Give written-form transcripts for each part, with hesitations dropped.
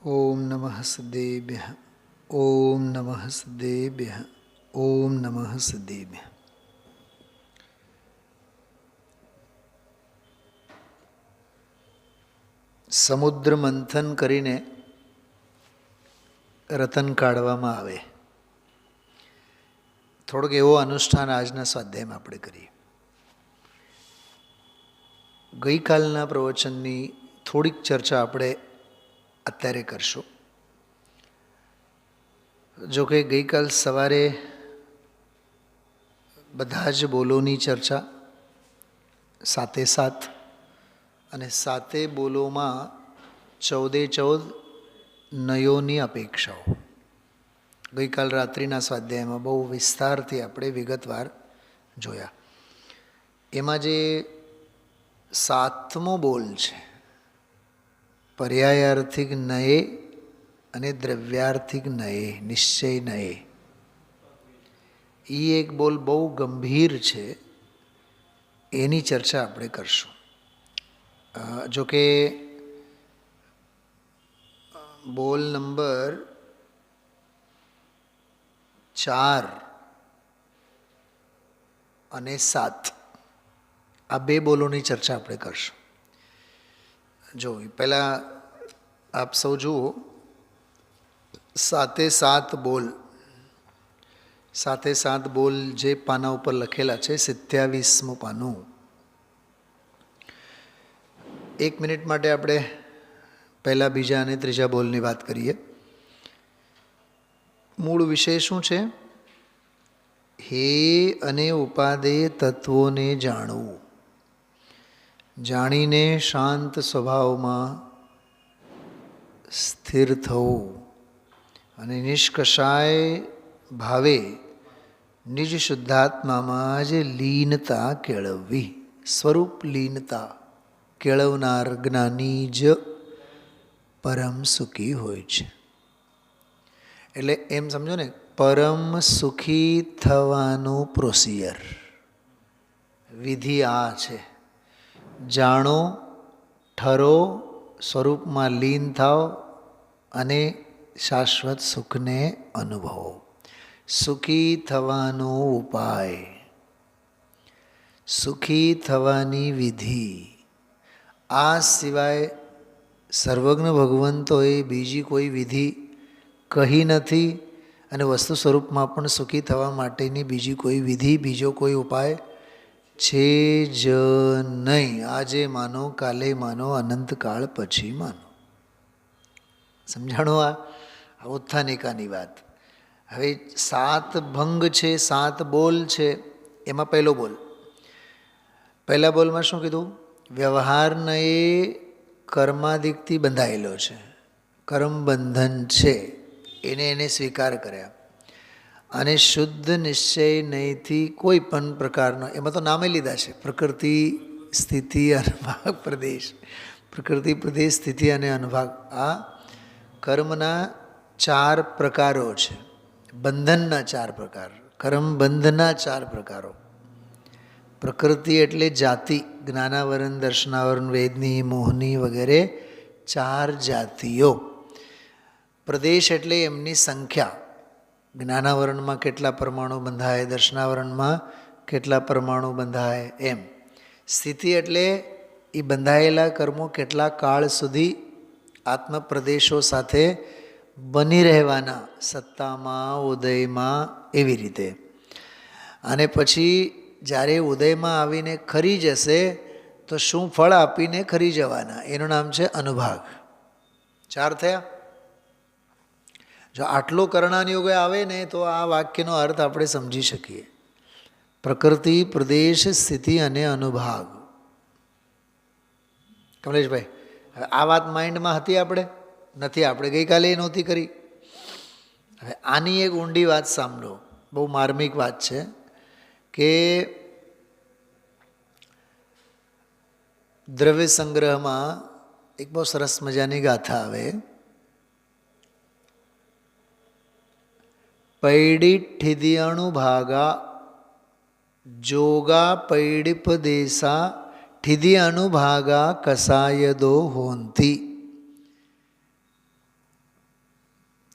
ઓમ નમઃ સિદ્ધેભ્યઃ. ઓમ નમઃ સિદ્ધેભ્યઃ. ઓમ નમઃ સિદ્ધેભ્યઃ. સમુદ્ર મંથન કરીને રતન કાઢવામાં આવે. થોડોક એવો અનુષ્ઠાન આજના સ્વાધ્યાયમાં આપણે કરીએ. ગઈકાલના પ્રવચનની થોડીક ચર્ચા આપણે અત્યારે કરશું. જો કે ગઈકાલ સવારે બધા જ બોલોની ચર્ચા સાતે સાત અને સાતે બોલોમાં 14 નયોની અપેક્ષાઓ ગઈકાલ રાત્રિના સ્વાધ્યાયમાં બહુ વિસ્તારથી આપણે વિગતવાર જોયા. એમાં જે 7મો બોલ છે પર્યાયાર્થિક નયે અને દ્રવ્યાર્થિક નયે, નિશ્ચય નયે, એ એક બોલ બહુ ગંભીર છે. એની ચર્ચા આપણે કરશું. જોકે બોલ નંબર 4 અને 7 આ બે બોલોની ચર્ચા આપણે કરશું. જો પહેલાં આપ સૌ જુઓ, સાતે સાત બોલ, સાતે સાત બોલ જે પાના ઉપર લખેલા છે, 27મું પાનું. 1 મિનિટ માટે આપણે પહેલાં બીજા અને ત્રીજા બોલની વાત કરીએ. મૂળ વિષય શું છે? હે અને ઉપાદેય તત્વોને જાણવું, જાણીને શાંત સ્વભાવમાં સ્થિર થવું અને નિષ્કષાય ભાવે નિજ શુદ્ધાત્મામાં જ લીનતા કેળવવી. સ્વરૂપ લીનતા કેળવનાર જ્ઞાની જ પરમ સુખી હોય છે. એટલે એમ સમજો ને, પરમ સુખી થવાનું પ્રોસિજર, વિધિ આ છે. જાણો, ઠરો, સ્વરૂપમાં લીન થાવ અને શાશ્વત સુખને અનુભવો. સુખી થવાનો ઉપાય, સુખી થવાની વિધિ. આ સિવાય સર્વજ્ઞ ભગવંતોએ બીજી કોઈ વિધિ કહી નથી અને વસ્તુ સ્વરૂપમાં પણ સુખી થવા માટેની બીજી કોઈ વિધિ, બીજો કોઈ ઉપાય છે જ નહીં. આજે માનો, કાલે માનો, અનંતકાળ પછી માનો. સમજાણું? આ ઉત્થાનિકાની વાત. હવે 7 ભંગ છે, 7 બોલ છે. એમાં પહેલો બોલ, પહેલા બોલમાં શું કીધું? વ્યવહારને કર્માદિકથી બંધાયેલો છે, કર્મ બંધન છે, એને સ્વીકાર કર્યા. અને શુદ્ધ નિશ્ચય નહીંથી કોઈ પણ પ્રકારનો, એમાં તો નામે લીધા છે, પ્રકૃતિ, સ્થિતિ, અનુભાગ, પ્રદેશ. પ્રકૃતિ, પ્રદેશ, સ્થિતિ અને અનુભાગ, આ કર્મના 4 પ્રકારો છે. બંધનના 4 પ્રકાર, કર્મ બંધના 4 પ્રકારો. પ્રકૃતિ એટલે જાતિ, જ્ઞાનાવરણ, દર્શનાવરણ, વેદની, મોહની વગેરે 4 જાતિઓ. પ્રદેશ એટલે એમની સંખ્યા, જ્ઞાનાવરણમાં કેટલા પરમાણુ બંધાય, દર્શનાવરણમાં કેટલા પરમાણુ બંધાય, એમ. સ્થિતિ એટલે એ બંધાયેલા કર્મો કેટલા કાળ સુધી આત્મપ્રદેશો સાથે બની રહેવાના, સત્તામાં, ઉદયમાં, એવી રીતે. અને પછી જ્યારે ઉદયમાં આવીને ખરી જશે તો શું ફળ આપીને ખરી જવાના, એનું નામ છે અનુભાગ. 4 થયા. જો આટલો કર્ણાનિયોગ આવે ને તો આ વાક્યનો અર્થ આપણે સમજી શકીએ. પ્રકૃતિ, પ્રદેશ, સ્થિતિ અને અનુભાગ. કમલેશભાઈ, આ વાત માઇન્ડમાં હતી? આપણે નથી, આપણે ગઈકાલે એ નહોતી કરી. હવે આની એક ઊંડી વાત સાંભળો, બહુ માર્મિક વાત છે. કે દ્રવ્ય સંગ્રહમાં એક બહુ સરસ મજાની ગાથા આવે. પૈડી ઠિદિયણુ ભાગા જોગા પૈડિપદેશા ઠિદિયણુ ભાગા કસાયદો હોંતી.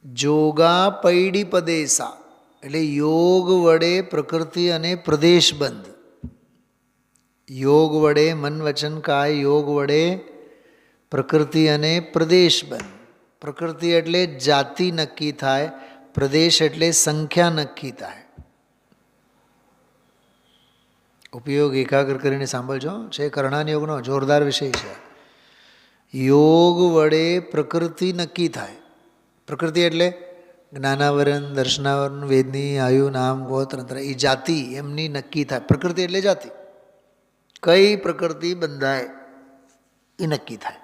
જોગા પૈડી પદેસા એટલે યોગ વડે પ્રકૃતિ અને પ્રદેશ બંધ. યોગ વડે મન વચન કાય યોગ વડે પ્રકૃતિ અને પ્રદેશ બંધ. પ્રકૃતિ એટલે જાતિ નક્કી થાય, પ્રદેશ એટલે સંખ્યા નક્કી થાય. ઉપયોગ એકાગ્ર કરીને સાંભળજો, છે કરણાન યોગનો જોરદાર વિષય છે. યોગ વડે પ્રકૃતિ નક્કી થાય. પ્રકૃતિ એટલે જ્ઞાનાવરણ, દર્શનાવરણ, વેદની, આયુ, નામ, ગોત્ર, એ જાતિ એમની નક્કી થાય. પ્રકૃતિ એટલે જાતિ. કઈ પ્રકૃતિ બંધાય એ નક્કી થાય.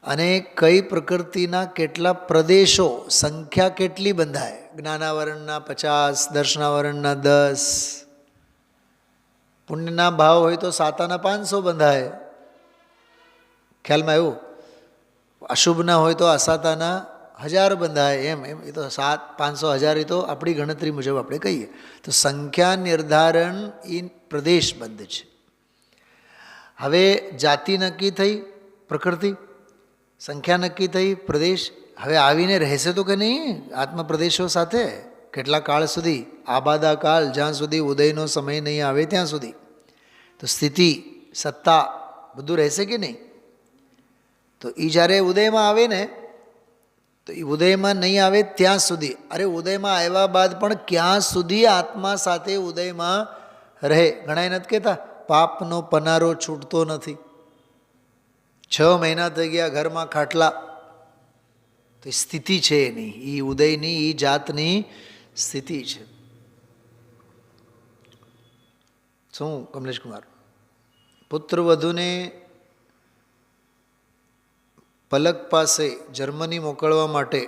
અને કઈ પ્રકૃતિના કેટલા પ્રદેશો, સંખ્યા કેટલી બંધાય. જ્ઞાનાવરણના 50, દર્શનાવરણના 10, પુણ્યના ભાવ હોય તો સાતાના 500 બંધાય. ખ્યાલમાં આવ્યું? અશુભના હોય તો અસાતાના 1000 બંધાય. એમ એમ એ તો 7, 500, 1000 એ તો આપણી ગણતરી મુજબ આપણે કહીએ. તો સંખ્યા નિર્ધારણ એ પ્રદેશ બંધ છે. હવે જાતિ નક્કી થઈ પ્રકૃતિ, સંખ્યા નક્કી થઈ પ્રદેશ. હવે આવીને રહેશે તો કે નહીં આત્મપ્રદેશો સાથે કેટલા કાળ સુધી? આબાદા કાળ, જ્યાં સુધી ઉદયનો સમય નહીં આવે ત્યાં સુધી. તો સ્થિતિ, સત્તા બધું રહેશે કે નહીં? તો એ જ્યારે ઉદયમાં આવે ને, તો એ ઉદયમાં નહીં આવે ત્યાં સુધી. અરે ઉદયમાં આવ્યા બાદ પણ ક્યાં સુધી આત્મા સાથે ઉદયમાં રહે? ઘણા નથી કહેતા પાપનો પનારો છૂટતો નથી. 6 મહિના થઈ ગયા ઘરમાં ખાટલા. તો સ્થિતિ છે એની, એ ઉદયની, એ જાતની સ્થિતિ છે. શું કમલેશ કુમાર? પુત્ર વધુને પલક પાસે જર્મની મોકલવા માટે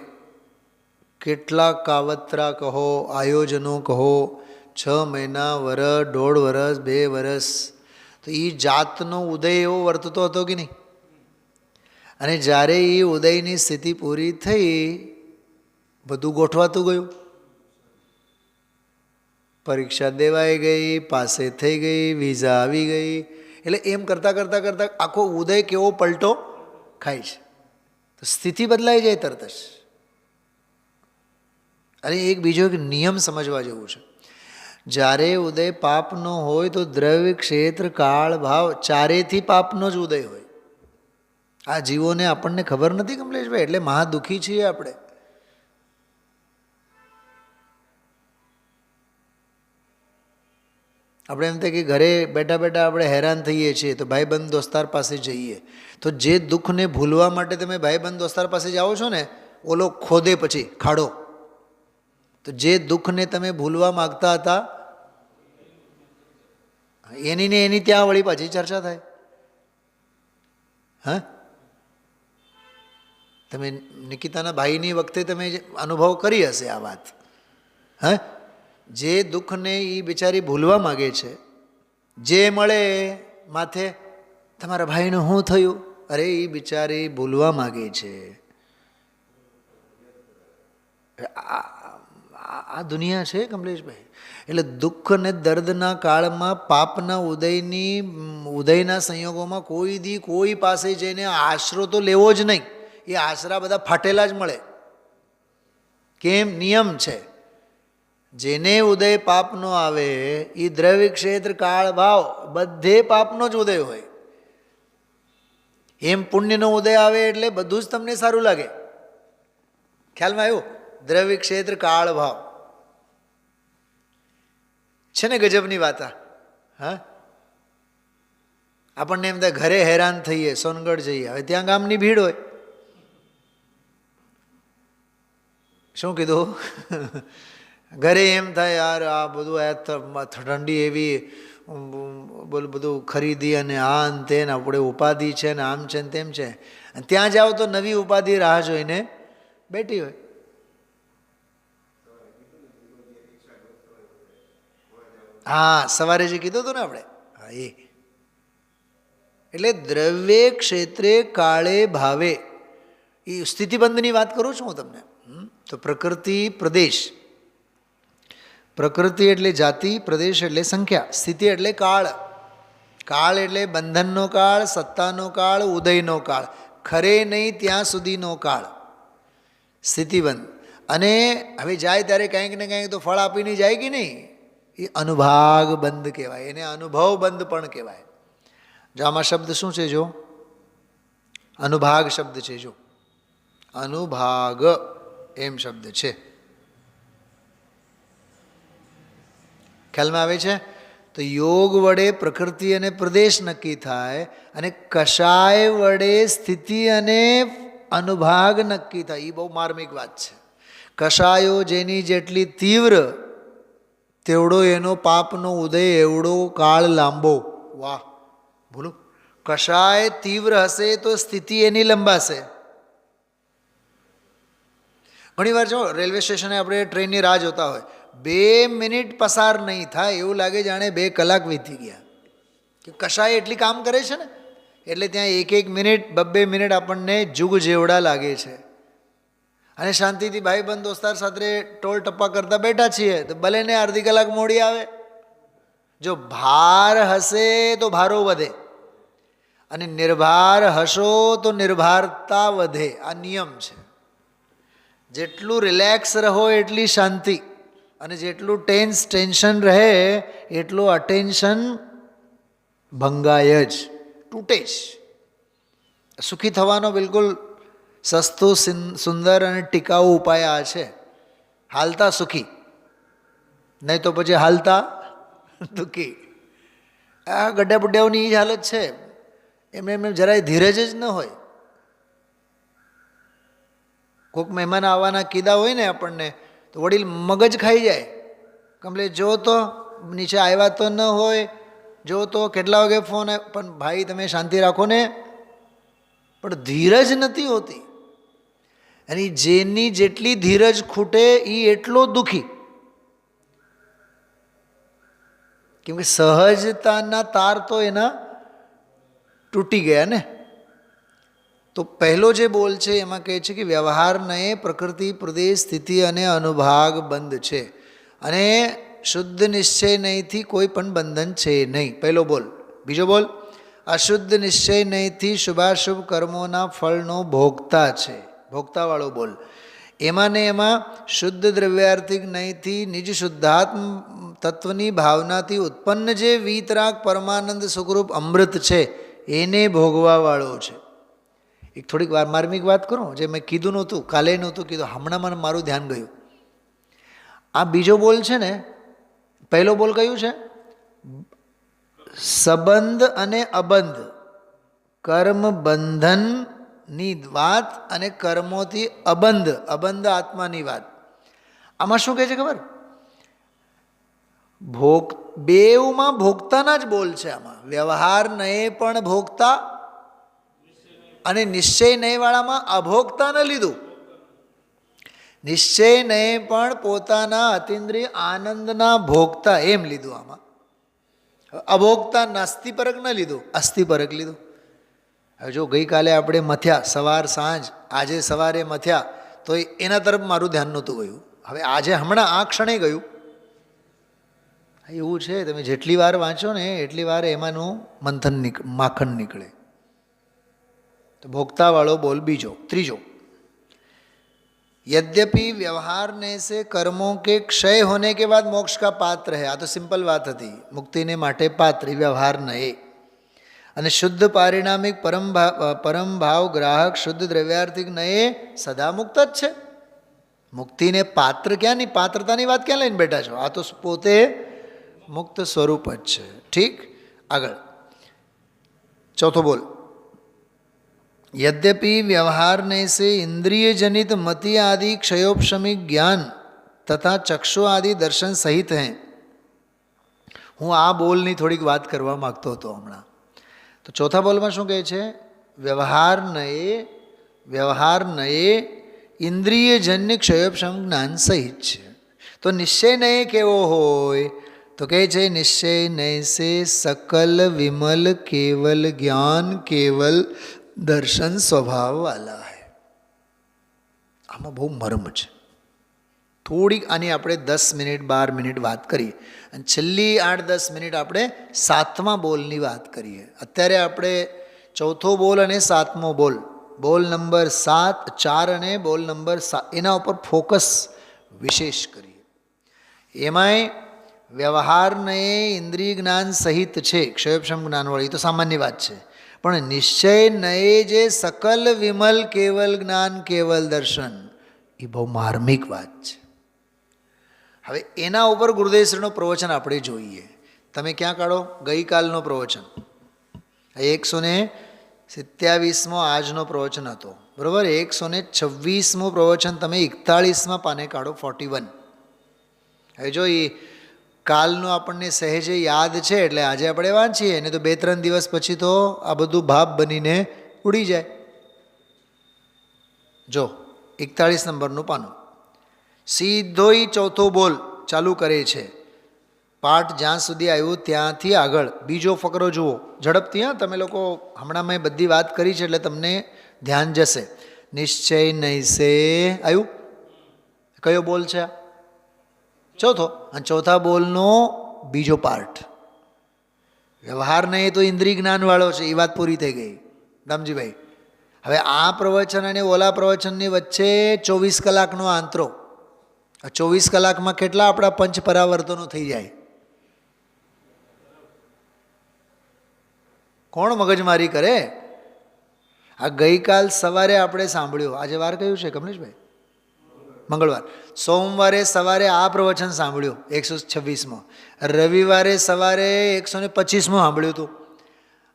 કેટલા કાવતરા કહો, આયોજનો કહો, 6 મહિના, વરસ, 1.5 વરસ, 2 વરસ. તો એ જાતનો ઉદય એવો વર્તતો હતો કે નહીં? અને જ્યારે એ ઉદયની સ્થિતિ પૂરી થઈ, બધું ગોઠવાતું ગયું. પરીક્ષા દેવાઈ ગઈ, પાસે થઈ ગઈ, વિઝા આવી ગઈ. એટલે એમ કરતાં કરતાં કરતાં આખો ઉદય કેવો પલટો ખાય છે. તો સ્થિતિ બદલાઈ જાય તરત જ. અને એક બીજો એક નિયમ સમજવા જેવું છે. જ્યારે ઉદય પાપનો હોય તો દ્રવ્ય, ક્ષેત્ર, કાળ, ભાવ ચારેથી પાપનો જ ઉદય હોય. આ જીવોને આપણને ખબર નથી કમલેશભાઈ, એટલે મહા દુઃખી છીએ આપણે. આપણે એમ થાય કે ઘરે બેઠા બેઠા આપણે હેરાન થઈએ છીએ તો ભાઈબંધ દોસ્તાર પાસે જઈએ. તો જે દુઃખને ભૂલવા માટે તમે ભાઈબંધ દોસ્તાર પાસે જાઓ છો ને, ઓલો ખોદે પછી ખાડો. તો જે દુઃખને તમે ભૂલવા માગતા હતા એની ને એની ત્યાં વળી પાછી ચર્ચા થાય. હા, તમે નિકિતાના ભાઈની વખતે તમે અનુભવ કરી હશે આ વાત. હા, જે દુઃખને એ બિચારી ભૂલવા માગે છે, જે મળે માથે તમારા ભાઈનું શું થયું? અરે એ બિચારી ભૂલવા માગે છે. આ દુનિયા છે કમલેશભાઈ. એટલે દુઃખ અને દર્દના કાળમાં પાપના ઉદયના સંયોગોમાં કોઈ દી કોઈ પાસે જઈને આશરો તો લેવો જ નહીં. એ આશરા બધા ફાટેલા જ મળે. કેમ? નિયમ છે. જેને ઉદય પાપનો આવે એ દ્રવ્ય, ક્ષેત્ર, કાળ, ભાવ બધે પાપનો જ ઉદય હોય. એમ પુણ્યનો ઉદય આવે એટલે બધું જ તમને સારું લાગે. ખ્યાલમાં આવ્યું? દ્રવ્ય, ક્ષેત્ર, કાળ, ભાવ છે ને ગજબની વાત. હા, આપણને એમ થાય ઘરે હેરાન થઈએ, સોનગઢ જઈએ, હવે ત્યાં ગામની ભીડ હોય. શું કીધું? ઘરે એમ થાય યાર આ બધું ઠંડી એવી, બધું ખરીદી અને આ ને તે ને આપણે ઉપાધિ છે ને આમ છે ને તેમ છે. અને ત્યાં જાઓ તો નવી ઉપાધિ રાહ જોઈને બેઠી હોય. હા, સવારે જે કીધું હતું ને આપણે, હા એ. એટલે દ્રવ્ય, ક્ષેત્રે, કાળે, ભાવે એ સ્થિતિબંધની વાત કરું છું હું તમને. તો પ્રકૃતિ, પ્રદેશ. પ્રકૃતિ એટલે જાતિ, પ્રદેશ એટલે સંખ્યા, સ્થિતિ એટલે કાળ. કાળ એટલે બંધનનો કાળ, સત્તાનો કાળ, ઉદયનો કાળ, ખરે નહીં ત્યાં સુધીનો કાળ. સ્થિતિબંધ. અને હવે જાય ત્યારે કંઈક ને કંઈક તો ફળ આપીને જાય કે નહીં, એ અનુભાગ બંધ કહેવાય, એને અનુભવ બંધ પણ કહેવાય. જો આમાં શબ્દ શું છે, જો અનુભાગ શબ્દ છે, જો અનુભાગ એમ શબ્દ છે. ખ્યાલમાં આવે છે? તો યોગ વડે પ્રકૃતિ અને પ્રદેશ નક્કી થાય અને કષાય વડે સ્થિતિ અને અનુભાગ નક્કી થાય. એ બહુ માર્મિક વાત છે. કષાયો જેની જેટલી તીવ્ર તેવડો એનો પાપનો ઉદય એવડો કાળ લાંબો. વાહ, બોલો. કષાય તીવ્ર હશે તો સ્થિતિ એની લંબાશે. ઘણી વાર જો રેલવે સ્ટેશને આપણે ટ્રેનની રાહ જોતા હોય, 2 મિનિટ પસાર નહીં થાય એવું લાગે જાણે 2 કલાક વીતી ગયા. કે કશાય એટલી કામ કરે છે ને, એટલે ત્યાં 1 મિનિટ 2 મિનિટ આપણને જુગ જેવડા લાગે છે. અને શાંતિથી ભાઈબંધ દોસ્તાર સાથે ટોલ ટપ્પા કરતા બેઠા છીએ તો ભલે ને અડધી કલાક મોડી આવે. જો ભાર હશે તો ભારો વધે, અને નિર્ભાર હશો તો નિર્ભારતા વધે. આ નિયમ છે. જેટલું રિલેક્સ રહો એટલી શાંતિ, અને જેટલું ટેન્શન રહે એટલું અટેન્શન ભંગાય જ, તૂટે જ. સુખી થવાનો બિલકુલ સસ્તો સુંદર અને ટીકાઉ ઉપાય આ છે. હાલતા સુખી, નહીં તો પછી હાલતા દુઃખી. આ ગड्ढा બુડ્ડાઓની એ જ હાલત છે. એમને જરાય ધીરજ જ ન હોય. કોઈક મહેમાન આવવાના કીધા હોય ને આપણને, તો વડીલ મગજ ખાઈ જાય. કમ્પ્લેટ જો તો નીચે આવ્યા તો ન હોય, જો તો કેટલા વાગે ફોન આવ્યો, પણ ભાઈ તમે શાંતિ રાખો ને. પણ ધીરજ નથી હોતી. અને જેની જેટલી ધીરજ ખૂટે એ એટલો દુઃખી. કેમ કે સહજતાના તાર તો એના તૂટી ગયા ને. તો પહેલો જે બોલ છે એમાં કહે છે કે વ્યવહાર નયે પ્રકૃતિ પ્રદેશ સ્થિતિ અને અનુભાગ બંધ છે, અને શુદ્ધ નિશ્ચય નહીંથી કોઈ પણ બંધન છે નહીં. પહેલો બોલ. બીજો બોલ, અશુદ્ધ નિશ્ચય નહીંથી શુભાશુભ કર્મોના ફળનો ભોગતા છે, ભોગતાવાળો બોલ. એમાં ને એમાં શુદ્ધ દ્રવ્યાર્થિક નહીંથી નિજ શુદ્ધાત્મ તત્વની ભાવનાથી ઉત્પન્ન જે વીતરાગ પરમાનંદ સુખરૂપ અમૃત છે એને ભોગવાવાળો છે. એક થોડીક વાર માર્મિક વાત કરું, જે મેં કીધું નહોતું, કાલે નહોતું કીધું, હમણાં મને મારું ધ્યાન ગયું. આ બીજો બોલ છે ને, પહેલો બોલ કયું છે? સંબંધ અને અબંધ, કર્મ બંધનની વાત અને કર્મોથી અબંધ, અબંધ આત્માની વાત. આમાં શું કહે છે ખબર? બેઉમાં ભોગતાના જ બોલ છે. આમાં વ્યવહાર નયે પણ ભોગતા અને નિશ્ચય નયવાળામાં અભોગતાને લીધું. નિશ્ચય નયે પણ પોતાના અતિન્દ્રિય આનંદના ભોગતા એમ લીધું. આમાં અભોગતા નાસ્તિપરક ન લીધું, અસ્થિપરક લીધું. હવે જો ગઈકાલે આપણે મથ્યા સવાર સાંજ, આજે સવારે મથ્યા, તો એના તરફ મારું ધ્યાન નહોતું ગયું. હવે આજે હમણાં આ ક્ષણે ગયું. એવું છે, તમે જેટલી વાર વાંચો ને એટલી વાર એમાંનું મંથન માખણ નીકળે. તો ભોગતાવાળો બોલ બીજો. ત્રીજો, यद्यपि व्यवहार ने से कर्मों के क्षय होने के बाद मोक्ष का पात्र है. આ તો સિમ્પલ વાત હતી. મુક્તિને માટે પાત્ર વ્યવહાર નયે, અને શુદ્ધ પારિણામિક પરમ ભાવ ગ્રાહક શુદ્ધ દ્રવ્યાર્થિક નયે સદા મુક્ત જ છે. મુક્તિને પાત્ર ક્યાંની, પાત્રતાની વાત ક્યાં લઈને બેઠા છો? આ તો પોતે મુક્ત સ્વરૂપ જ છે. ઠીક, આગળ ચોથો બોલ. यद्यपि व्यवहार ने से इंद्रिय जनित मति आदि क्षयोपशमिक ज्ञान तथा चक्षु आदि दर्शन सहित हैं. હું આ બોલની થોડીક વાત કરવા માગતો હતો હમણાં. તો ચોથા બોલમાં શું કહે છે? વ્યવહાર નયે ઇન્દ્રિયજન્ય ક્ષયોપશમ જ્ઞાન સહિત છે. તો નિશ્ચય નયે કેવો હોય? તો કહે છે નિશ્ચય નય સે સકલ વિમલ કેવલ જ્ઞાન કેવલ દર્શન સ્વભાવ વાલા હૈ. આમાં બહુ મર્મ છે. થોડીક આની આપણે 10 મિનિટ 12 મિનિટ વાત કરીએ, અને છેલ્લી 8-10 મિનિટ આપણે 7મા બોલની વાત કરીએ. અત્યારે આપણે ચોથો બોલ અને 7મો બોલ બોલ નંબર 7, 4 અને બોલ નંબર 7 એના ઉપર ફોકસ વિશેષ કરીએ. એમાંય વ્યવહારને ઇન્દ્રિય જ્ઞાન સહિત છે, ક્ષયોપશમ જ્ઞાનવાળી તો સામાન્ય વાત છે, પણ નિશ્ચય નયે જે સકલ વિમલ કેવલ જ્ઞાન કેવલ દર્શન એ બહુ માર્મિક વાત છે. હવે એના ઉપર ગુરુદેવશ્રીનું પ્રવચન આપણે જોઈએ. તમે ક્યાં કાઢો? ગઈકાલનો પ્રવચન 127મો આજનો પ્રવચન હતો, બરાબર. 126મો પ્રવચન તમે 41માં પાને કાઢો, 41. હવે જો એ કાલનું આપણને સહેજે યાદ છે એટલે આજે આપણે વાંચીએ, ને તો 2-3 દિવસ પછી તો આ બધું ભાપ બનીને ઉડી જાય. જો 41 નંબરનું પાનું સીધોય ચોથો બોલ ચાલુ કરે છે. પાઠ જ્યાં સુધી આવ્યું ત્યાંથી આગળ બીજો ફકરો જુઓ ઝડપથી. હા, તમે લોકો હમણાં મેં બધી વાત કરી છે એટલે તમને ધ્યાન જશે. નિશ્ચય નૈસે આવ્યું. કયો બોલ છે? ચોથો. અને ચોથા બોલનો બીજો પાર્ટ વ્યવહાર નહીં તો ઇન્દ્રિય જ્ઞાનવાળો છે. એ વાત પૂરી થઈ ગઈ દામજીભાઈ. હવે આ પ્રવચન અને ઓલા પ્રવચનની વચ્ચે 24 કલાકનો આંતરો. 24 કલાકમાં કેટલા આપણા પંચ પરાવર્તનો થઈ જાય? કોણ મગજમારી કરે? આ ગઈકાલ સવારે આપણે સાંભળ્યું. આજે વાર કયું છે કમલેશભાઈ? મંગળવાર. સોમવારે સવારે આ પ્રવચન સાંભળ્યું 126માં. રવિવારે સવારે 125માં સાંભળ્યું હતું.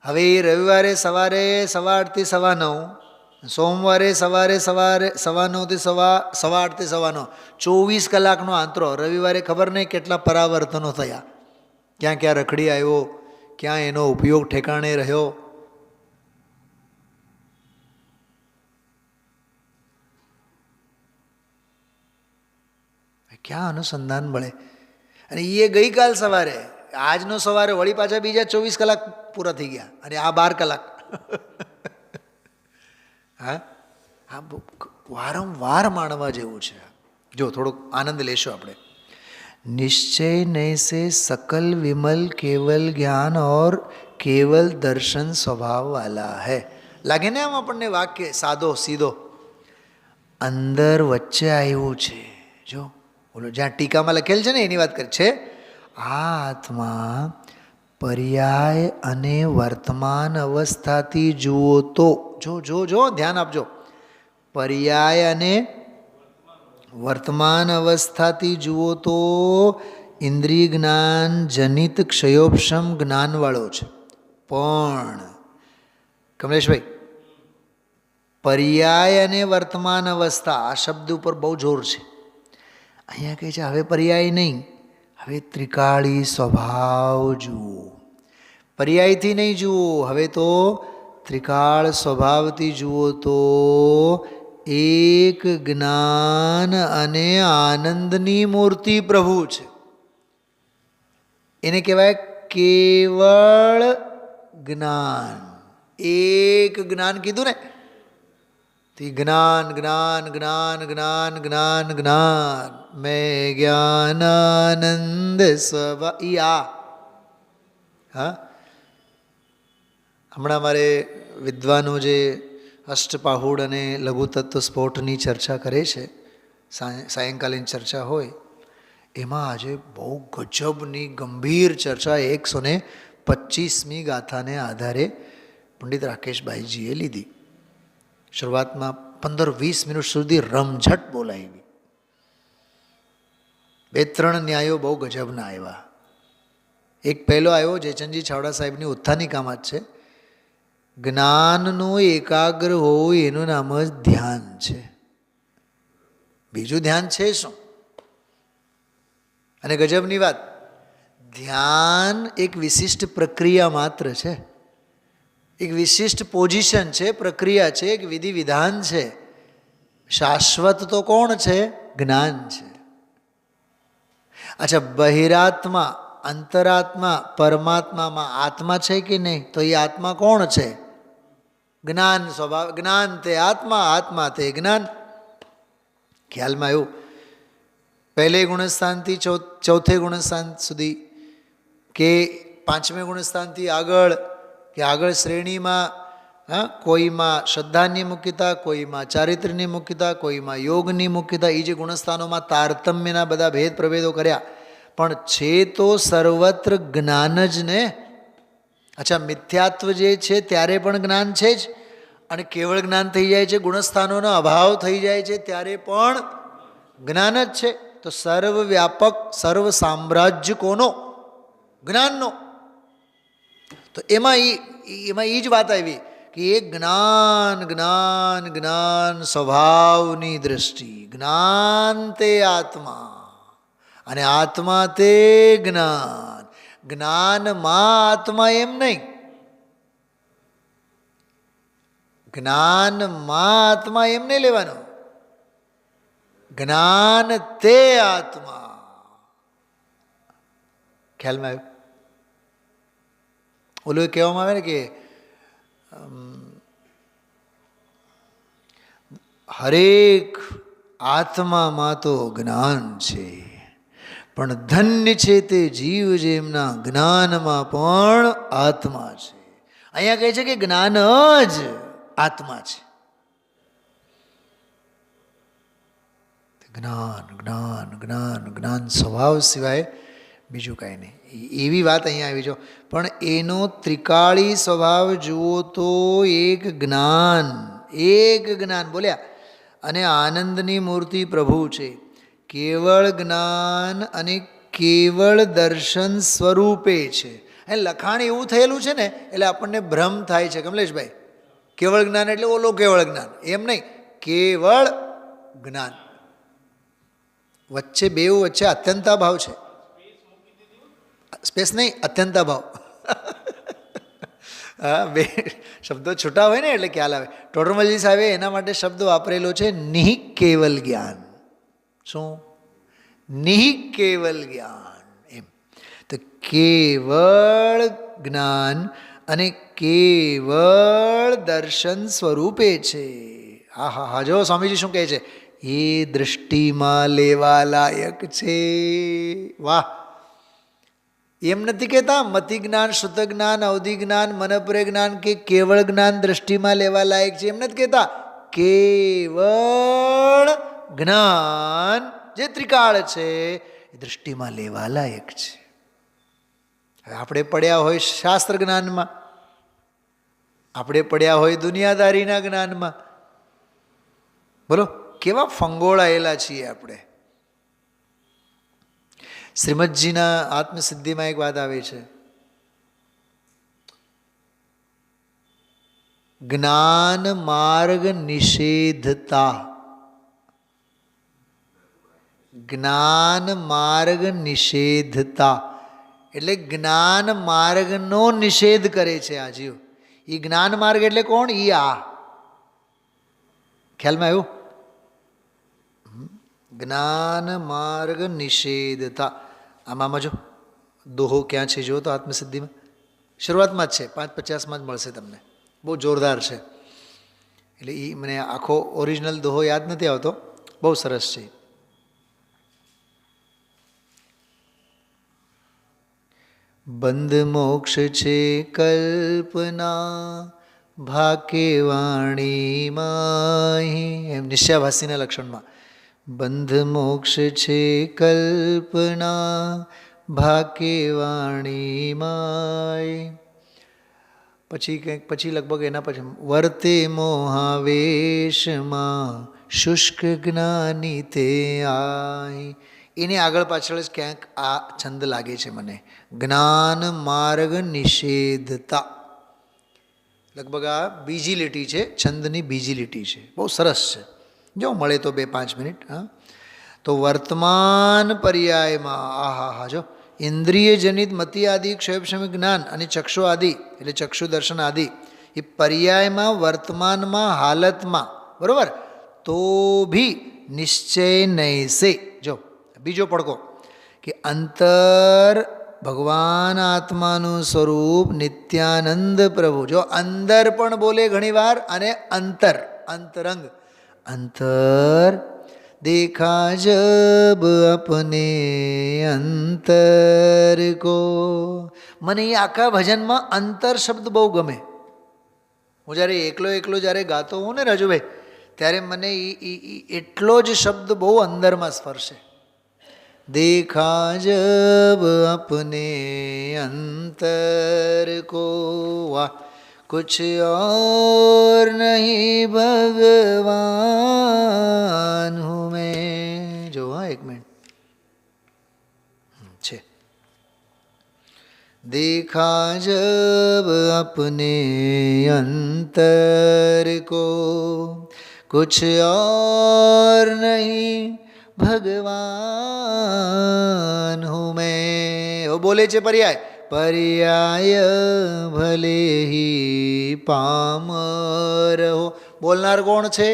હવે એ રવિવારે સવારે 8:30 થી 9:30, સોમવારે સવારે 9:30 થી 8:30 થી 9:15, 24 કલાકનો આંતરો. રવિવારે ખબર નહીં કેટલા પરાવર્તનો થયા, ક્યાં ક્યાં રખડી આવ્યો, ક્યાં એનો ઉપયોગ ઠેકાણે રહ્યો. ક્યાં અનુસંધાન મળે? અને એ ગઈકાલ સવારે, આજનો સવારે વળી પાછા બીજા 24 કલાક પૂરા થઈ ગયા, અને આ 12 કલાક. હા, આ વારંવાર માણવા જેવું છે. જો થોડોક આનંદ લેશો આપણે. નિશ્ચય નૈસે सकल विमल केवल ज्ञान और केवल दर्शन स्वभाव वाला है. લાગે ને આમ આપણને વાક્ય સાદો સીધો? અંદર વચ્ચે આવ્યું છે. જો બોલો, જ્યાં ટીકામાં લખેલ છે ને એની વાત કરી છે. આ આત્મા પર્યાય અને વર્તમાન અવસ્થાથી જુઓ તો, જો ધ્યાન આપજો, પર્યાય અને વર્તમાન અવસ્થાથી જુઓ તો ઇન્દ્રિય જ્ઞાન જનિત ક્ષયોપશમ જ્ઞાનવાળો છે. પણ કમલેશભાઈ, પર્યાય અને વર્તમાન અવસ્થા આ શબ્દ ઉપર બહુ જોર છે. અહીંયા કહે છે હવે પર્યાય નહીં, હવે ત્રિકાળી સ્વભાવ જુઓ. પર્યાયથી નહીં જુઓ, હવે તો ત્રિકાળ સ્વભાવથી જુઓ તો એક જ્ઞાન અને આનંદની મૂર્તિ પ્રભુ છે. એને કહેવાય કેવળ જ્ઞાન. એક જ્ઞાન કીધું ને, જ્ઞાન જ્ઞાન જ્ઞાન જ્ઞાન જ્ઞાન જ્ઞાન મેં જ્ઞાનાનંદ સ્વભાવ. હા, હમણાં મારે વિદ્વાનો જે અષ્ટપાહુડ અને લઘુતત્વ સ્ફોટની ચર્ચા કરે છે, સાયંકાલીન ચર્ચા હોય, એમાં આજે બહુ ગજબની ગંભીર ચર્ચા 125મી ગાથાને આધારે પંડિત રાકેશભાઈજીએ લીધી. શરૂઆતમાં 15-20 મિનિટ સુધી રમઝટ બોલાવી. 2-3 ન્યાયો બહુ ગજબના આવ્યા. એક પહેલો આવ્યો જયચંદજી છાવડા સાહેબની ઉત્થાનિકામાં જ છે. જ્ઞાનનું એકાગ્ર હોય એનું નામ જ ધ્યાન છે. બીજું ધ્યાન છે શું? અને ગજબની વાત, ધ્યાન એક વિશિષ્ટ પ્રક્રિયા માત્ર છે, એક વિશિષ્ટ પોઝિશન છે, પ્રક્રિયા છે, એક વિધિ વિધાન છે. શાશ્વત તો કોણ છે? જ્ઞાન છે. અચ્છા, બહિરાત્મા, અંતરાત્મા, પરમાત્મામાં આત્મા છે કે નહીં? તો એ આત્મા કોણ છે? જ્ઞાન સ્વભાવ. જ્ઞાન તે આત્મા, આત્મા તે જ્ઞાન. ખ્યાલમાં આવ્યું? પહેલે ગુણસ્થાનથી ચોથે ગુણસ્થાન સુધી, કે પાંચમે ગુણસ્થાનથી આગળ, કે આગળ શ્રેણીમાં હા, કોઈમાં શ્રદ્ધાની મુખ્યતા, કોઈમાં ચારિત્ર્યની મુખ્યતા, કોઈમાં યોગની મુખ્યતા, એ જે ગુણસ્થાનોમાં તારતમ્યના બધા ભેદ પ્રભેદો કર્યા, પણ છે તો સર્વત્ર જ્ઞાન જ ને. અચ્છા, મિથ્યાત્વ જે છે ત્યારે પણ જ્ઞાન છે જ, અને કેવળ જ્ઞાન થઈ જાય છે, ગુણસ્થાનોનો અભાવ થઈ જાય છે ત્યારે પણ જ્ઞાન જ છે. તો સર્વવ્યાપક સર્વ સામ્રાજ્ય કોનો? જ્ઞાનનો. તો એમાં એ જ વાત આવી કે એ જ્ઞાન જ્ઞાન જ્ઞાન સ્વભાવની દૃષ્ટિ, જ્ઞાન તે આત્મા અને આત્મા તે જ્ઞાન. જ્ઞાનમાં આત્મા એમ નહીં, જ્ઞાનમાં આત્મા એમ નહીં લેવાનું, જ્ઞાન તે આત્મા. ખ્યાલમાં આવ્યું? ઓલું કહેવામાં આવે ને કે હરેક આત્મામાં તો જ્ઞાન છે, પણ ધન્ય છે તે જીવ જેમના જ્ઞાનમાં પણ આત્મા છે. અહીંયા કહે છે કે જ્ઞાન જ આત્મા છે. જ્ઞાન જ્ઞાન જ્ઞાન જ્ઞાન સ્વભાવ સિવાય બીજું કાંઈ નહીં. એવી વાત અહીંયા આવી જો. પણ એનો ત્રિકાળી સ્વભાવ જુઓ તો એક જ્ઞાન બોલ્યા, અને આનંદની મૂર્તિ પ્રભુ છે. કેવળ જ્ઞાન અને કેવળ દર્શન સ્વરૂપે છે. એ લખાણ એવું થયેલું છે ને એટલે આપણને ભ્રમ થાય છે કમલેશભાઈ. કેવળ જ્ઞાન એટલે ઓલો કેવળ જ્ઞાન એમ નહીં, કેવળ જ્ઞાન. વચ્ચે અત્યંતા ભાવ છે. સ્પેસ નહીં, અત્યંતા ભાવ. હા, બે શબ્દો છૂટા હોય ને એટલે ખ્યાલ આવે. ટોડરમલજી સાહેબે એના માટે શબ્દ વાપરેલો છે નિહિ કેવલ જ્ઞાન. શું? નિહિ કેવલ જ્ઞાન એમ. તો કેવળ જ્ઞાન અને કેવળ દર્શન સ્વરૂપે છે. હા હા હા, જો સ્વામીજી શું કહે છે, એ દૃષ્ટિમાં લેવા લાયક છે. વાહ! એમ નથી કહેતા મતિ જ્ઞાન, શુદ્ધ જ્ઞાન, અવધિ જ્ઞાન, મનપરે જ્ઞાન કે કેવળ જ્ઞાન દૃષ્ટિમાં લેવા લાયક છે, એમ નથી કહેતા. કેવળ જ્ઞાન જે ત્રિકાળ છે એ દૃષ્ટિમાં લેવા લાયક છે. હવે આપણે પડ્યા હોય શાસ્ત્ર જ્ઞાનમાં, આપણે પડ્યા હોય દુનિયાદારીના જ્ઞાનમાં. બોલો કેવા ફંગોળાયેલા છીએ આપણે. શ્રીમદજીના આત્મસિદ્ધિમાં એક વાત આવે છે, જ્ઞાન માર્ગ નિષેધતા. જ્ઞાન માર્ગ નિષેધતા એટલે જ્ઞાન માર્ગનો નિષેધ કરે છે આ જીવ. એ જ્ઞાન માર્ગ એટલે કોણ? એ આ ખ્યાલમાં આવ્યું? જ્ઞાન માર્ગ નિષેધતા. આમાં જો દોહો ક્યાં છે જો તો આત્મસિદ્ધિમાં શરૂઆતમાં જ છે, 5:50 જ મળશે તમને. બહુ જોરદાર છે. એટલે એ મને આખો ઓરિજિનલ દોહો યાદ નથી આવતો, બહુ સરસ છે. બંધ મોક્ષ છે કલ્પના ભાકે વાણી માહી, એમ નિશ્ચયાભાસીના લક્ષણમાં. બંધ મોક્ષ છે કલ્પના ભાકે વાણી માય. પછી કંઈક પછી લગભગ એના પછી વર્તે મોહાવેશમાં શુષ્ક જ્ઞાની તે આય. એની આગળ પાછળ જ ક્યાંક આ છંદ લાગે છે મને, જ્ઞાન માર્ગ નિષેધતા. લગભગ આ બીજી લીટી છે, છંદની બીજી લીટી છે, બહુ સરસ છે. જો મળે તો 2-5 મિનિટ. હા, તો વર્તમાન પર્યાયમાં આહા હા જો ઇન્દ્રિય જનિત મતિ આદિ ક્ષયક્ષમી જ્ઞાન અને ચક્ષુ આદિ એટલે ચક્ષુ દર્શન આદિ એ પર્યાયમાં વર્તમાનમાં હાલતમાં બરાબર તો ભી નિશ્ચય નૈસે. જો બીજો પડકો કે અંતર ભગવાન આત્માનું સ્વરૂપ નિત્યાનંદ પ્રભુ. જો અંદર પણ બોલે ઘણીવાર અને અંતર અંતરંગ. અંતર દેખા જબ અપને અંતર કો. મને એ આખા ભજનમાં અંતર શબ્દ બહુ ગમે. હું જ્યારે એકલો જ્યારે ગાતો હોઉં ને રાજુભાઈ, ત્યારે મને એટલો જ શબ્દ બહુ અંદરમાં સ્પર્શે. દેખા જબ અપને અંતર કો, વાહ, कुछ और नहीं भगवान हूँ मैं. जो हाँ एक मिनट છે. देखा जब अपने अंतर को, कुछ और नहीं भगवान हूँ मैं. वो बोले છે પર્યાય, પર્યાય ભલે હી પામર હો. બોલનાર કોણ છે?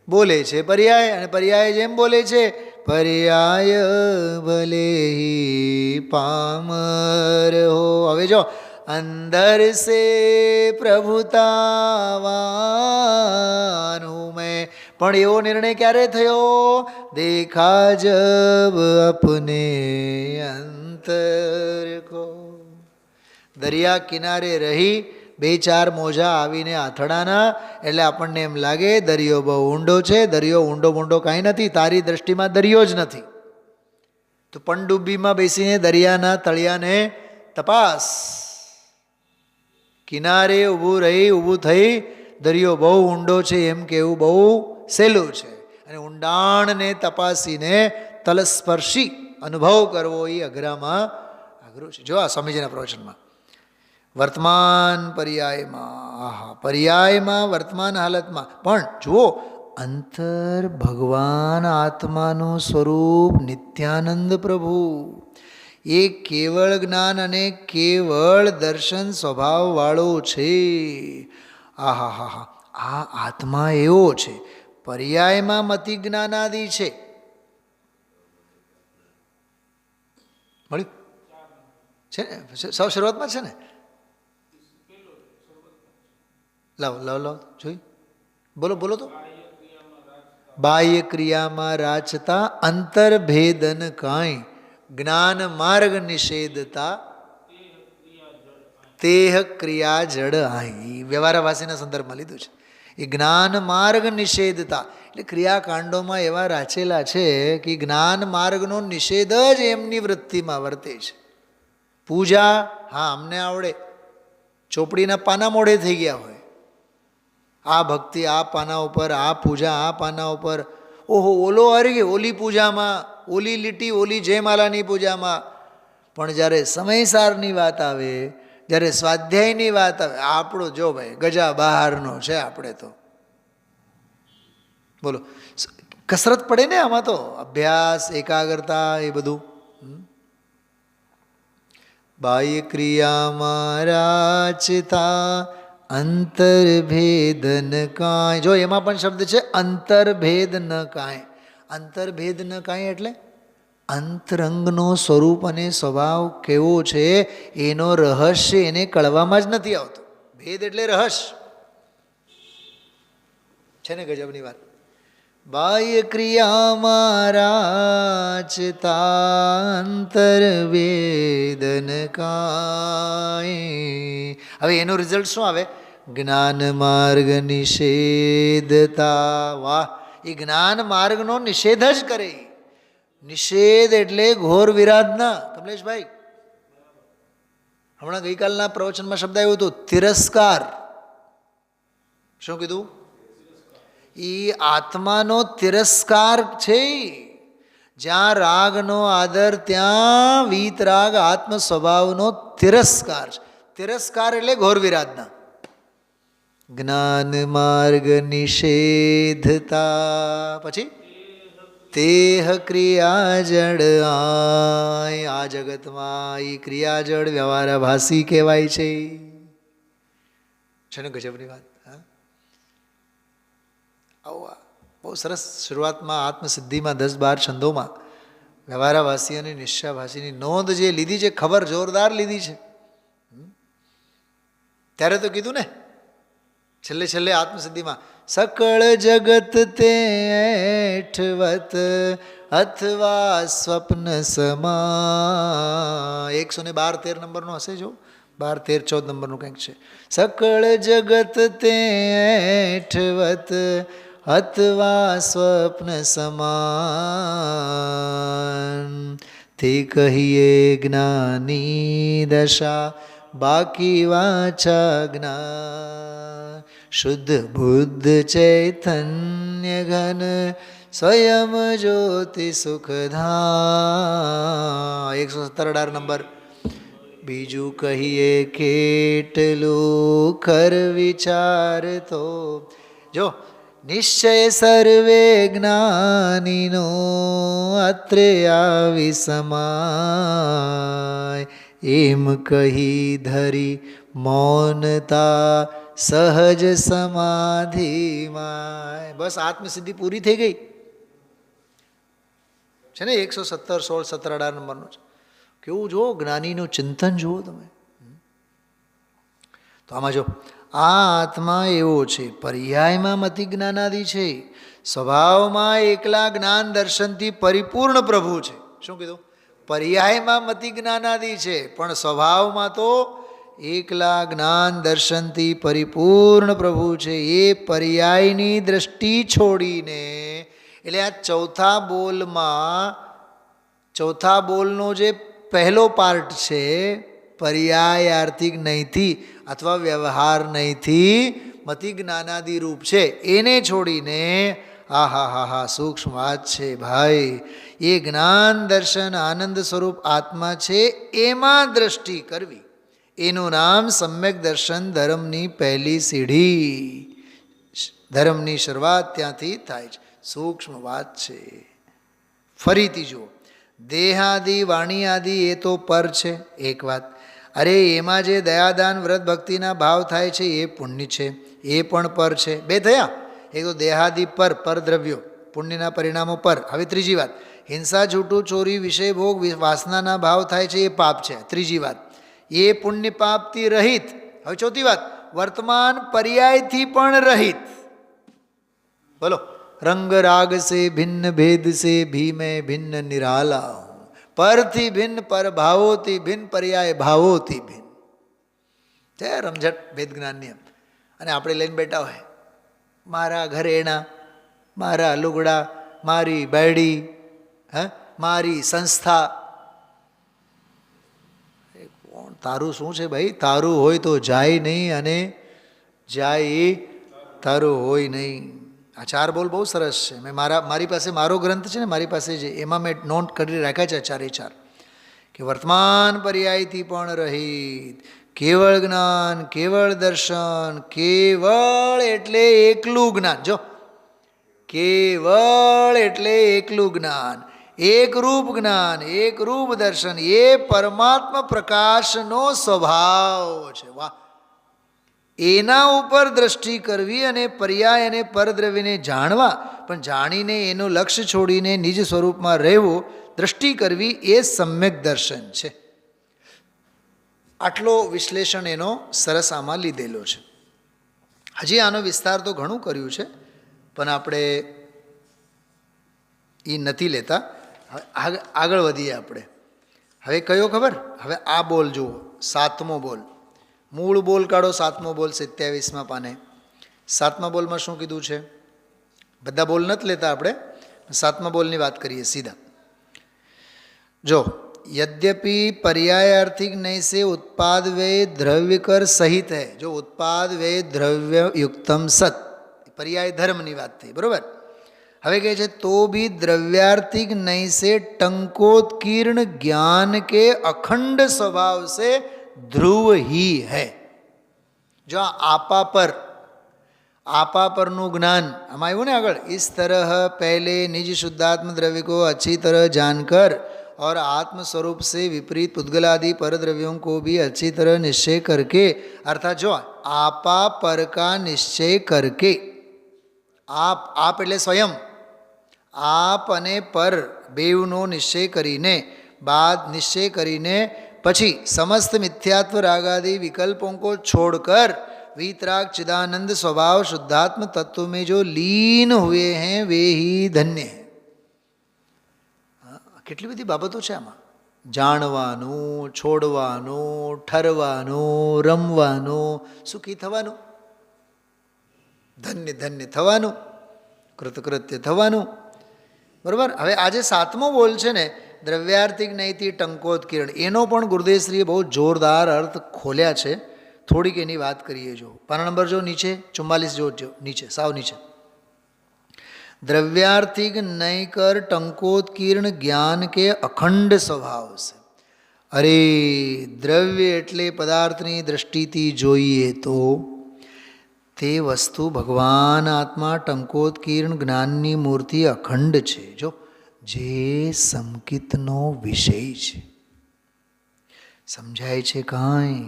બોલે છે પર્યાય, અને પર્યાય જેમ બોલે છે, પર્યાય ભલે હી પામર હો. હવે જો, અંદર સે પ્રભુતાવાન હું મેં. પણ એવો નિર્ણય ક્યારે થયો? દેખા જબ અપને અંતર કો. દરિયા કિનારે રહી બે ચાર મોજા આવીને આથડાના, એટલે આપણને એમ લાગે દરિયો બહુ ઊંડો છે. દરિયો ઊંડો ઊંડો કાંઈ નથી, તારી દ્રષ્ટિમાં દરિયો જ નથી. તો પનડુબ્બીમાં બેસીને દરિયાના તળિયાને તપાસ. કિનારે ઊભું થઈ દરિયો બહુ ઊંડો છે એમ કહેવું બહુ સહેલું છે, અને ઊંડાણને તપાસીને તલસ્પર્શી અનુભવ કરવો એ અઘરામાં અઘરું છે. જો આ સ્વામીજીના પ્રવચનમાં વર્તમાન પર્યાયમાં, પર્યાયમાં વર્તમાન હાલતમાં પણ જુઓ, અંતર ભગવાન આત્માનું સ્વરૂપ નિત્યાનંદ પ્રભુ, એ કેવળ જ્ઞાન અને કેવળ દર્શન સ્વભાવવાળો છે. આહા હા હા, આ આત્મા એવો છે. પર્યાયમાં મતિ જ્ઞાનાદિ છે. મળ્યું છે ને? સૌ શરૂઆતમાં છે ને? લાવ જોઈ, બોલો તો. બાહ્ય ક્રિયામાં રાચતા અંતર્ભેદન કાંઈ, જ્ઞાન માર્ગ નિષેધતા તેહ ક્રિયા જડ આઈ. વ્યવહારવાસીના સંદર્ભમાં લીધું છે. એ જ્ઞાન માર્ગ નિષેધતા એટલે ક્રિયાકાંડોમાં એવા રાચેલા છે કે જ્ઞાન માર્ગનો નિષેધ જ એમની વૃત્તિમાં વર્તે છે. પૂજા, હા અમને આવડે, ચોપડીના પાના મોઢે થઈ ગયા હોય. આ ભક્તિ આ પાના ઉપર, આ પૂજા આ પાના ઉપર, ઓહો ઓલો હારી ગયો ઓલી પૂજામાં, ઓલી લીટી ઓલી જયમાલાની પૂજામાં. પણ જ્યારે સમયસારની વાત આવે, જ્યારે સ્વાધ્યાયની વાત આવે, આપણો જો ભાઈ ગજા બહારનો છે. આપણે તો બોલો, કસરત પડે ને આમાં તો, અભ્યાસ, એકાગ્રતા, એ બધું. બાહ્ય ક્રિયામાં રાચતા અંતર્ભેદ ન કાંઈ. જો એમાં પણ શબ્દ છે અંતર્ભેદ ન કાંઈ. અંતર્ભેદ ન કાંઈ એટલે અંતરંગનો સ્વરૂપ અને સ્વભાવ કેવો છે એનો રહસ્ય એને કળવામાં જ નથી આવતો. ભેદ એટલે રહસ્ય છે ને, ગજબની વાત. બાહ્ય ક્રિયામાં રાચતા અંતર્વેદન કાંઈ. હવે એનું રિઝલ્ટ શું આવે? જ્ઞાન માર્ગ નિષેધતા. વાહ, એ જ્ઞાન માર્ગનો નિષેધ જ કરે. નિષેધ એટલે ઘોર વિરાધના. કમલેશભાઈ, હમણાં ગઈકાલના પ્રવચનમાં શબ્દ આવ્યો હતો તિરસ્કાર. શું કીધું? એ આત્માનો તિરસ્કાર છે. જ્યાં રાગનો આદર ત્યાં વીતરાગ આત્મ સ્વભાવનો તિરસ્કાર છે. તિરસ્કાર એટલે ઘોર વિરાધના. જ્ઞાન માર્ગ નિષેધતા, પછી તેહ ક્રિયા જડ આય. આ જગતમાં એ ક્રિયા જડ વ્યવહારાભાસી કહેવાય છે. છે ને ગજબની વાત. બહુ સરસ શરૂઆતમાં આત્મસિદ્ધિમાં 10-12 છંદોમાં વ્યવહારાભાસી અને નિશ્ચાભાસીની નોંધ જે લીધી છે, ખબર જોરદાર લીધી છે. ત્યારે તો કીધું ને છેલ્લે આત્મસિદ્ધિમાં, સકળ જગત તે એઠવત અથવા સ્વપ્ન સમા. 112-13 નંબરનો હશે જો, 12, 13, 14 નંબરનું કંઈક છે. સકળ જગત તે એઠવત અથવા સ્વપ્ન સમાન, તે કહીએ જ્ઞાની દશા બાકી વાચા જ્ઞાન. શુદ્ધ બુદ્ધ ચૈતન્ય ઘન સ્વયં જ્યોતિ સુખધામ. 117 નંબર. બીજું કહીએ કેટલું કર વિચાર તો, જો નિશ્ચય સર્વે જ્ઞાનીનો અત્રે આવી સમાય. એમ કહી ધરી મૌનતા સહજ સમાધિમાં. બસ આત્મસિદ્ધિ પૂરી થઈ ગઈ છે ને. 117, 16, 17, 18 નંબરનું છે. કેવું જુઓ, જ્ઞાનીનું ચિંતન જુઓ તમે. તો આમાં જો આ આત્મા એવો છે, પર્યાયમાં મતિ જ્ઞાનાદિ છે, સ્વભાવમાં એકલા જ્ઞાન દર્શનથી પરિપૂર્ણ પ્રભુ છે. શું કીધું? પર્યાયમાં મતિ જ્ઞાનાદિ છે, પણ સ્વભાવમાં તો એકલા જ્ઞાન દર્શનથી પરિપૂર્ણ પ્રભુ છે. એ પર્યાયની દ્રષ્ટિ છોડીને, એટલે આ ચોથા બોલનો જે પહેલો પાર્ટ છે, પર્યાયાર્થિક નહીંથી અથવા વ્યવહાર નહીંથી મતિ જ્ઞાનાદિ રૂપ છે, એને છોડીને હા સૂક્ષ્મ વાત છે ભાઈ, એ જ્ઞાન દર્શન આનંદ સ્વરૂપ આત્મા છે, એમાં દ્રષ્ટિ કરવી. એનું નામ સમ્યક દર્શન. ધર્મની પહેલી સીઢી, ધર્મની શરૂઆત ત્યાંથી થાય છે. સૂક્ષ્મ વાત છે. ફરીથી જુઓ, દેહાદિ વાણી આદિ એ તો પર છે, એક વાત. અરે એમાં જે દયાદાન વ્રત ભક્તિના ભાવ થાય છે એ પુણ્ય છે, એ પણ પર છે. બે થયા. એક તો દેહાદિ પર, પરદ્રવ્યો, પુણ્યના પરિણામો પર. હવે ત્રીજી વાત, હિંસા, છૂટું, ચોરી, વિષય ભોગ, વાસનાના ભાવ થાય છે એ પાપ છે. ત્રીજી વાત, એ પુણ્ય પાપથી રહિત. હવે ચોથી વાત, વર્તમાન પર્યાયથી પણ રહિત. બોલો, રંગ રાગ સે ભિન્ન ભેદ સે ભી મેં ભિન્ન નિરાલા હું, પરથી ભિન્ન પર ભાવોથી ભિન્ન પર્યાય ભાવોથી ભિન્ન. છે રમઝટ ભેદ જ્ઞાનની. અને આપણે લઈને બેઠા હોય, મારા ઘરેણા, મારા લુગડા, મારી બેડી, મારી સંસ્થા. તારું શું છે ભાઈ? તારું હોય તો જાય નહીં, અને જાય તારું હોય નહીં. આ 4 બોલ બહુ સરસ છે. મેં મારી પાસે મારો ગ્રંથ છે ને, મારી પાસે જે, એમાં મેં નોટ કરી રાખ્યા છે 4 કે વર્તમાન પર્યાયથી પણ રહિત, કેવળ જ્ઞાન, કેવળ દર્શન. કેવળ એટલે એકલું જ્ઞાન. જો કેવળ એટલે એકલું જ્ઞાન, એક રૂપ જ્ઞાન, એક રૂપ દર્શન. એ પરમાત્મા પ્રકાશનો સ્વભાવ છે. વાહ! એના ઉપર દ્રષ્ટિ કરવી અને પર્યાય અને પરદ્રવ્યને જાણવા, પણ જાણીને એનું લક્ષ્ય છોડીને નિજ સ્વરૂપમાં રહેવું, દ્રષ્ટિ કરવી, એ સમ્યક દર્શન છે. આટલો વિશ્લેષણ એનો સરસ આમાં લીધેલો છે. હજી આનો વિસ્તાર તો ઘણું કર્યું છે, પણ આપણે એ નથી લેતા. આગળ વધીએ આપણે. હવે કયો ખબર? હવે આ બોલ જુઓ, 7મો બોલ. મૂળ બોલ કાઢો, 7મો બોલ 27મા પાને. 7મા બોલમાં શું કીધું છે? બધા બોલ નથી લેતા આપણે, 7મા બોલની વાત કરીએ સીધા. જો, यद्यपि पर्यायार्थिक नहीं से उत्पाद व्यय द्रव्य कर सहित है. जो उत्पाद व्यय द्रव्य युक्तम सत, पर्याय धर्मની વાત થઈ, બરોબર. હવે કહે છે તો भी द्रव्यार्थिक नहीं से टंकोत्कीर्ण ज्ञान के अखंड स्वभाव से ध्रुव ही है. जो आपा परનું જ્ઞાન આમાં આવ્યું ને આગળ. इस तरह पहले निज शुद्धात्म द्रव्य को अच्छी तरह जानकर और आत्मस्वरूप से विपरीत पुद्गलादि पर द्रव्यों को भी अच्छी तरह निश्चय करके, अर्थात जो आपा पर का निश्चय करके, आप એટલે સ્વયં, આપ અને પર બેવનો નિશ્ચય કરીને, बाद निश्चय કરીને પછી समस्त मिथ्यात्व रागादि विकल्पों को छोड़कर वीतराग चिदानंद स्वभाव शुद्धात्म तत्व में जो लीन हुए हैं वे ही धन्य हैं. કેટલી બધી બાબતો છે આમાં. જાણવાનું, છોડવાનું, ઠરવાનું, રમવાનું, સુખી થવાનું, ધન્ય ધન્ય થવાનું, કૃતકૃત્ય થવાનું. બરાબર. હવે આજે સાતમો બોલ છે ને, દ્રવ્યાર્થિક નૈતિ ટંકોત્કીર્ણ, એનો પણ ગુરુદેવશ્રીએ બહુ જોરદાર અર્થ ખોલ્યા છે. થોડીક એની વાત કરીએ. જો પાના નંબર જો નીચે 44 જો નીચે, સાવ નીચે. દ્રવ્યાર્થિક નૈકર ટંકોત્કીર્ણ જ્ઞાન કે અખંડ સ્વભાવ છે. અરે દ્રવ્ય એટલે પદાર્થની દ્રષ્ટિથી જોઈએ તો તે વસ્તુ ભગવાન આત્મા ટંકોત્કીર્ણ જ્ઞાનની મૂર્તિ અખંડ છે. જો જે સંકિતનો વિષય છે. સમજાય છે કાંઈ?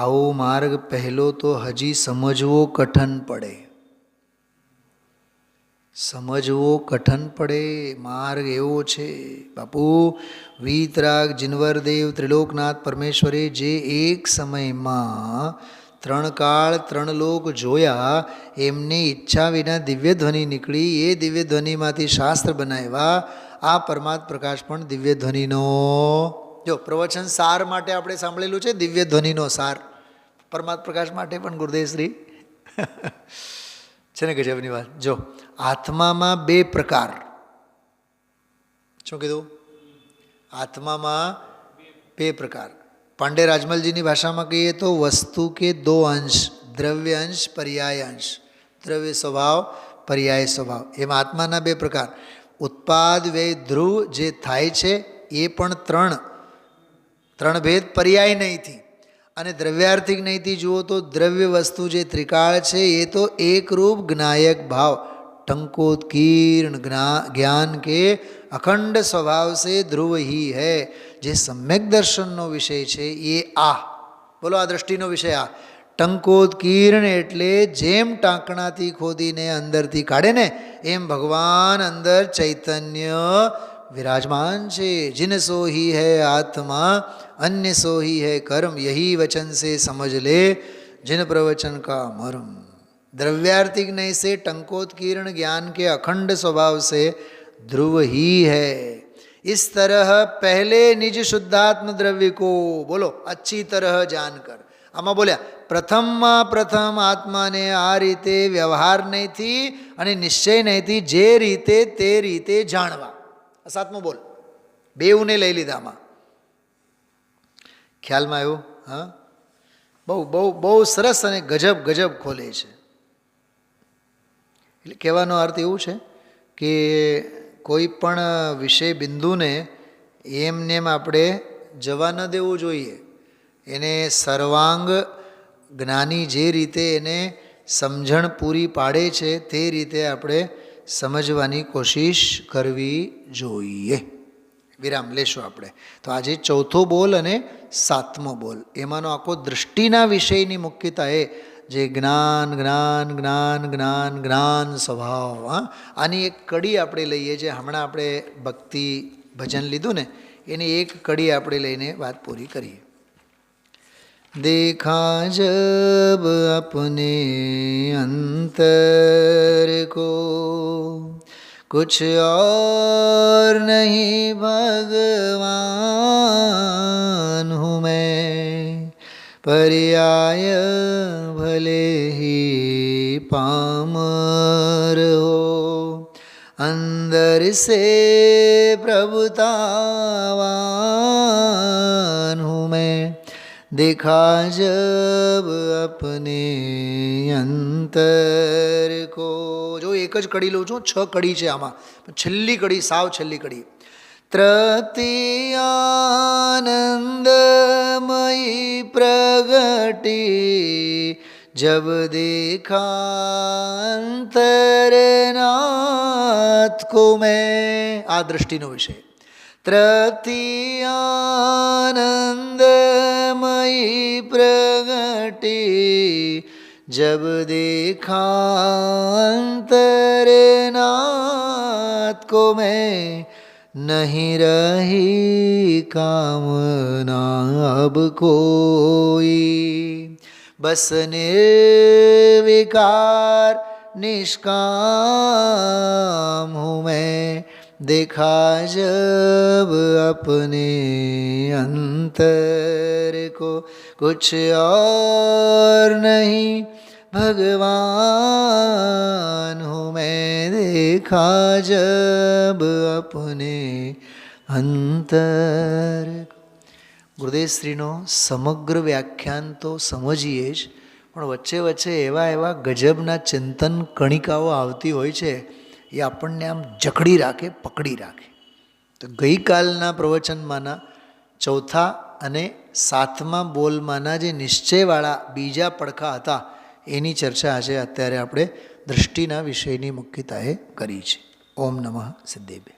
આવો માર્ગ પહેલો તો હજી સમજવો કઠણ પડે. સમજવો કઠણ પડે. માર્ગ એવો છે બાપુ. વીતરાગ જીનવરદેવ ત્રિલોકનાથ પરમેશ્વરે જે એક સમયમાં 3 કાળ 3 લોક જોયા, એમની ઈચ્છા વિના દિવ્ય ધ્વનિ નીકળી. એ દિવ્ય ધ્વનિમાંથી શાસ્ત્ર બનાવ્યા. આ પરમાત્મ પ્રકાશ પણ દિવ્ય ધ્વનિનો, જો પ્રવચન સાર માટે આપણે સાંભળેલું છે, દિવ્ય ધ્વનિનો સાર. પરમાત્મ પ્રકાશ માટે પણ ગુરુદેવશ્રી છે ને ગજબની વાત. જો આત્મામાં 2 પ્રકાર. શું કીધું? આત્મામાં 2 પ્રકાર. પાંડે રાજમલજીની ભાષામાં કહીએ તો વસ્તુ કે 2 અંશ, દ્રવ્ય અંશ, પર્યાય અંશ. દ્રવ્ય સ્વભાવ, પર્યાય સ્વભાવ. એમાં આત્માના 2 પ્રકાર. ઉત્પાદ વ્યય ધ્રુવ જે થાય છે એ પણ 3 ભેદ પર્યાય નહીંથી. અને દ્રવ્યાર્થિક નહીંથી જુઓ તો દ્રવ્ય વસ્તુ જે ત્રિકાળ છે એ તો એકરૂપ જ્ઞાયક ભાવ ટંકોત્કીર્ણ જ્ઞાન કે અખંડ સ્વભાવ से ध्रुव ही है. જે સમ્યક દર્શનનો વિષય છે એ આ, બોલો આ દ્રષ્ટિનો વિષય આ. ટંકોત્કીર્ણ એટલે જેમ ટાંકણાથી ખોદીને અંદરથી કાઢે ને એમ ભગવાન અંદર ચૈતન્ય विराजमान છે. जिन सो ही है आत्मा अन्य सो ही है कर्म, यही वचन से समझ ले जिन प्रवचन का मर्म. द्रव्यार्थिक नहीं से टंकोत्कीर्ण ज्ञान के अखंड स्वभाव से ध्रुव ही है. इस तरह पहले निज शुद्धात्म द्रव्य को बोलो अच्छी तरह जानकर. આમાં બોલ્યા પ્રથમમાં પ્રથમ આત્માને આ રીતે વ્યવહાર નહીંથી અને નિશ્ચય નહીંથી જે રીતે તે રીતે જાણવા. સાતમો બોલ. બેઉને લઈ લીધા આમાં. ખ્યાલમાં આવ્યું? હા, બહુ બહુ બહુ સરસ અને ગજબ ગજબ ખોલે છે. એટલે કહેવાનો અર્થ એવું છે કે કોઈ પણ વિષય બિંદુને એમને એમ આપણે જવા ન દેવું જોઈએ. એને સર્વાંગ જ્ઞાની જે રીતે એને સમજણ પૂરી પાડે છે તે રીતે આપણે સમજવાની કોશિશ કરવી જોઈએ. વિરામ લેશું આપણે. તો આજે 4થો બોલ અને 7મો બોલ, એમાંનો આખો દૃષ્ટિના વિષયની મુખ્યતા એ જે જ્ઞાન જ્ઞાન જ્ઞાન જ્ઞાન જ્ઞાન સ્વભાવ. આની એક કડી આપણે લઈએ, જે હમણાં આપણે ભક્તિ ભજન લીધું ને એની એક કડી આપણે લઈને વાત પૂરી કરીએ. देखा जब अपने अंतर को कुछ और नहीं भगवान हूँ मैं, पर्याय भले ही पामर हो अंदर से प्रभुतावान हूँ मैं. देखा जब अपने अंतर को. જો એક જ કડી લઉં છું, 6 કડી છે આમાં, છેલ્લી કડી, સાવ છેલ્લી કડી. ત્રતિયાનંદમયી પ્રગટી જબ દેખા અંતરનાથ કો મેં. આ દ્રષ્ટિનો વિષય. ત્રતિયાનંદમયી પ્રગટી જબ દેખા અંતરનાથ કો મેં, નહીં રહી કામના અબ કોઈ, બસ નિર્વિકાર નિષ્કામ હું મેં. देखा जब अपने अंतर को कुछ और नहीं भगवान हूँ मैं देखा जब अपने અંતર. ગુરુદેવશ્રીનો સમગ્ર વ્યાખ્યાન તો સમજીએ જ, પણ વચ્ચે વચ્ચે એવા એવા ગજબના ચિંતન કણિકાઓ આવતી હોય છે, એ આપણને આમ જકડી રાખે, પકડી રાખે. તો ગઈકાલના પ્રવચનમાંના ચોથા અને સાતમા બોલમાંના જે નિશ્ચયવાળા બીજા પડખા હતા, એની ચર્ચા આજે અત્યારે આપણે દૃષ્ટિના વિષયની મુખ્યતાએ કરી છે. ઓમ નમઃ સિદ્ધેભ્ય.